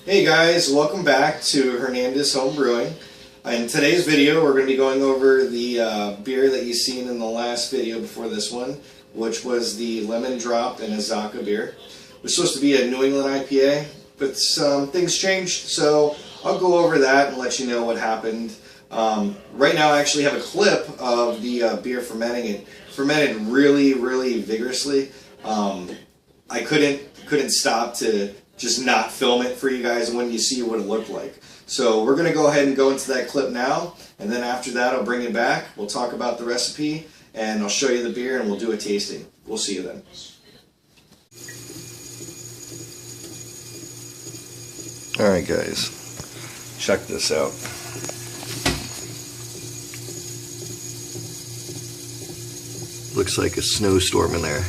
Hey guys, welcome back to Hernandez Home Brewing. In today's video we're going to be going over the beer that you've seen in the last video before this one, which was the Lemon Drop and Azacca beer. It was supposed to be a New England IPA, but some things changed, so I'll go over that and let you know what happened. Right now I actually have a clip of the beer fermenting. It fermented really vigorously. I couldn't stop to just not film it for you guys when you see what it looked like. So we're going to go ahead and go into that clip now, and then after that I'll bring it back. We'll talk about the recipe, and I'll show you the beer, and we'll do a tasting. We'll see you then. Alright guys, check this out. Looks like a snowstorm in there.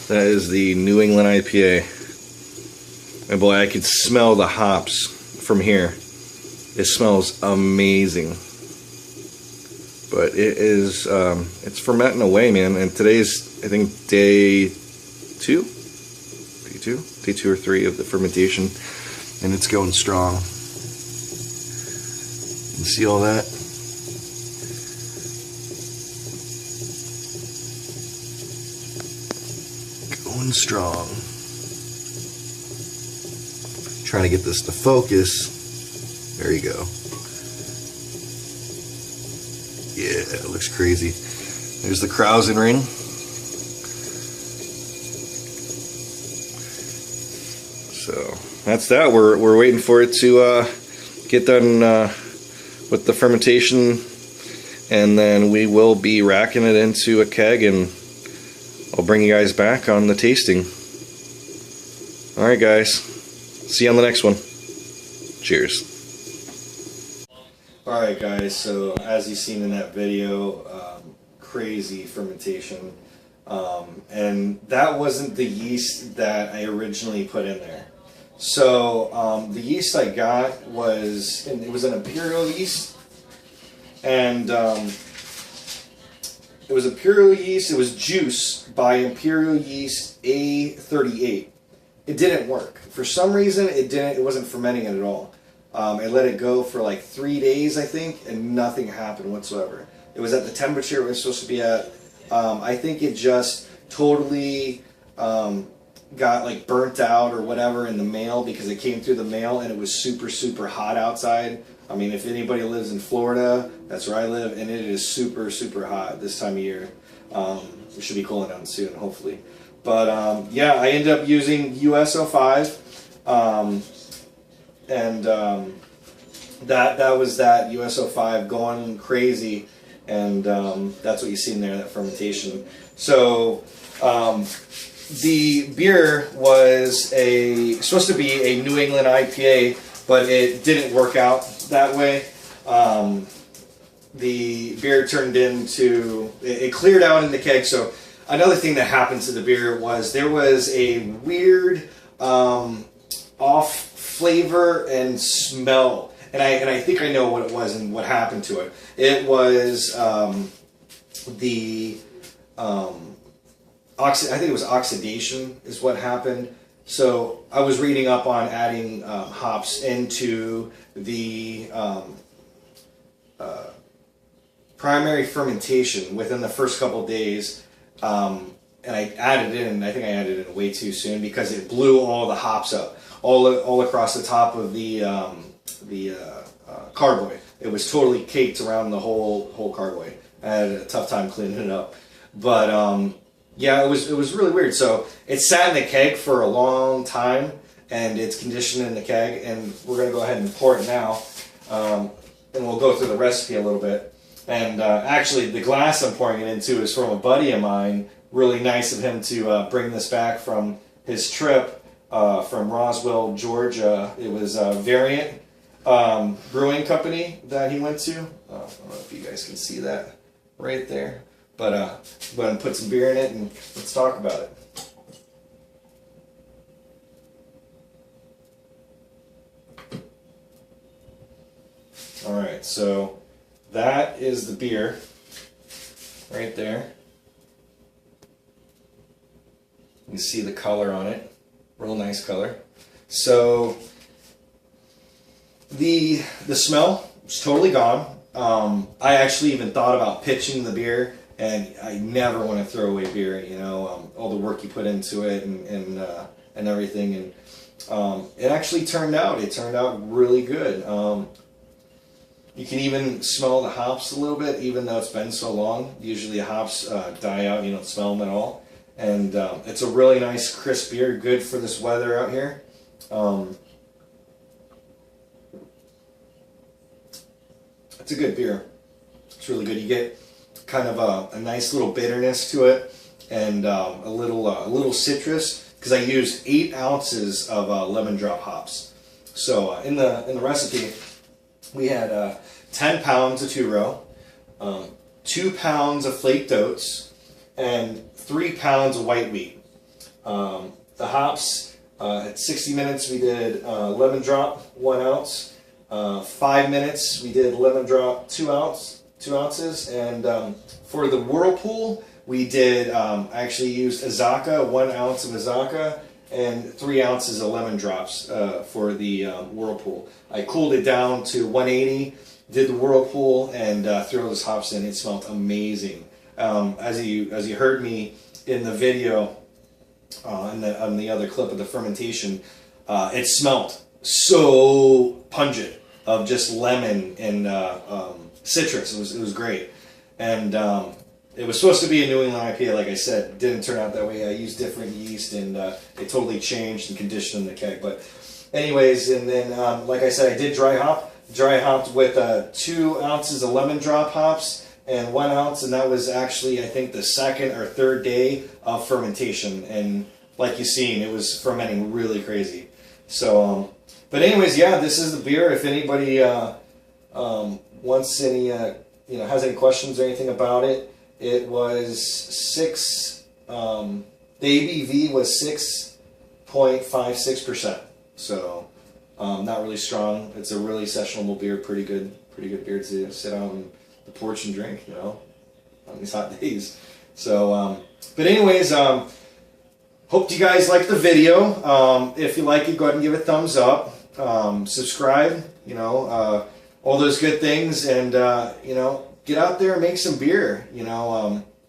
That is the New England IPA. And boy, I could smell the hops from here. It smells amazing. But it is, it's fermenting away, man. And today's, I think, day two or three of the fermentation. And it's going strong. You see all that? Strong. Trying to get this to focus. There you go. Yeah, it looks crazy. There's the Krausen ring. So that's that. We're waiting for it to get done with the fermentation, and then we will be racking it into a keg, and I'll bring you guys back on the tasting. Alright guys, see you on the next one. Cheers. Alright guys, so as you've seen in that video, crazy fermentation. And that wasn't the yeast that I originally put in there. So the yeast I got was, it was an imperial yeast. And it was imperial yeast, it was juice by Imperial Yeast A38. It didn't work. For some reason it wasn't fermenting it at all. I let it go for like 3 days, I think, and nothing happened whatsoever. It was at the temperature it was supposed to be at. I think it just totally got like burnt out or whatever in the mail, because it came through the mail and it was super hot outside. I mean, if anybody lives in Florida, that's where I live, and it is super hot this time of year. It should be cooling down soon, hopefully. But yeah, I ended up using US-05, and that was that US-05 going crazy, and that's what you see in there, that fermentation. So the beer was supposed to be a New England IPA, but it didn't work out that way. The beer turned into, it cleared out in the keg. So another thing that happened to the beer was there was a weird off flavor and smell, and I think I know what it was and what happened to it. It was I think it was oxidation is what happened. So I was reading up on adding hops into the primary fermentation within the first couple of days, and I added it in. I think I added it in way too soon, because it blew all the hops up all across the top of the carboy. It was totally caked around the whole carboy. I had a tough time cleaning it up, but yeah, it was really weird. So it sat in the keg for a long time, and it's conditioned in the keg, and we're gonna go ahead and pour it now, and we'll go through the recipe a little bit. And actually, the glass I'm pouring it into is from a buddy of mine. Really nice of him to bring this back from his trip from Roswell, Georgia. It was Variant Brewing Company that he went to. I don't know if you guys can see that right there. But go ahead and put some beer in it, and let's talk about it. Alright, so that is the beer right there. You can see the color on it, real nice color. So the smell is totally gone. I actually even thought about pitching the beer, and I never want to throw away beer. You know, all the work you put into it and everything, and it actually turned out. It turned out really good. You can even smell the hops a little bit, even though it's been so long. Usually the hops die out, you don't smell them at all. And it's a really nice crisp beer, good for this weather out here. It's a good beer. It's really good. You get kind of a nice little bitterness to it, and a little citrus, because I used 8 ounces of lemon drop hops. So in the recipe, we had 10 pounds of 2-row, 2 pounds of flaked oats, and 3 pounds of white wheat. The hops, at 60 minutes we did lemon drop 1 ounce. 5 minutes we did lemon drop 2 ounces, and for the whirlpool we did, I actually used Azacca, 1 ounce of Azacca, and 3 ounces of lemon drops for the whirlpool. I cooled it down to 180, did the whirlpool, and threw those hops in. It smelled amazing. As you heard me in the video, on the other clip of the fermentation, it smelled so pungent of just lemon and citrus. It was great, and it was supposed to be a New England IPA, like I said. It didn't turn out that way. I used different yeast, and it totally changed and conditioned the keg. But anyways, and then like I said, I did dry hopped with 2 ounces of lemon drop hops and 1 ounce, and that was actually, I think, the 2nd or 3rd day of fermentation. And like you've seen, it was fermenting really crazy. So, but anyways, yeah, this is the beer. If anybody wants any, has any questions or anything about it, it was 6. The ABV was 6.56%. So not really strong. It's a really sessionable beer. Pretty good beer to sit out on the porch and drink, on these hot days. So, but anyways, hope you guys liked the video. If you like it, go ahead and give it a thumbs up. Subscribe. All those good things, and get out there and make some beer.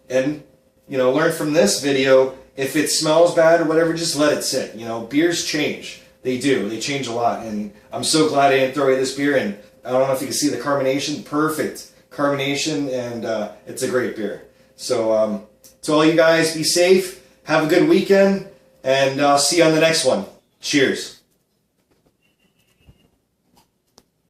And learn from this video. If it smells bad or whatever, just let it sit. Beers change. They do. They change a lot, and I'm so glad I didn't throw away this beer. And I don't know if you can see the carbonation. Perfect carbonation, and it's a great beer. So to all you guys, be safe. Have a good weekend, and I'll see you on the next one. Cheers.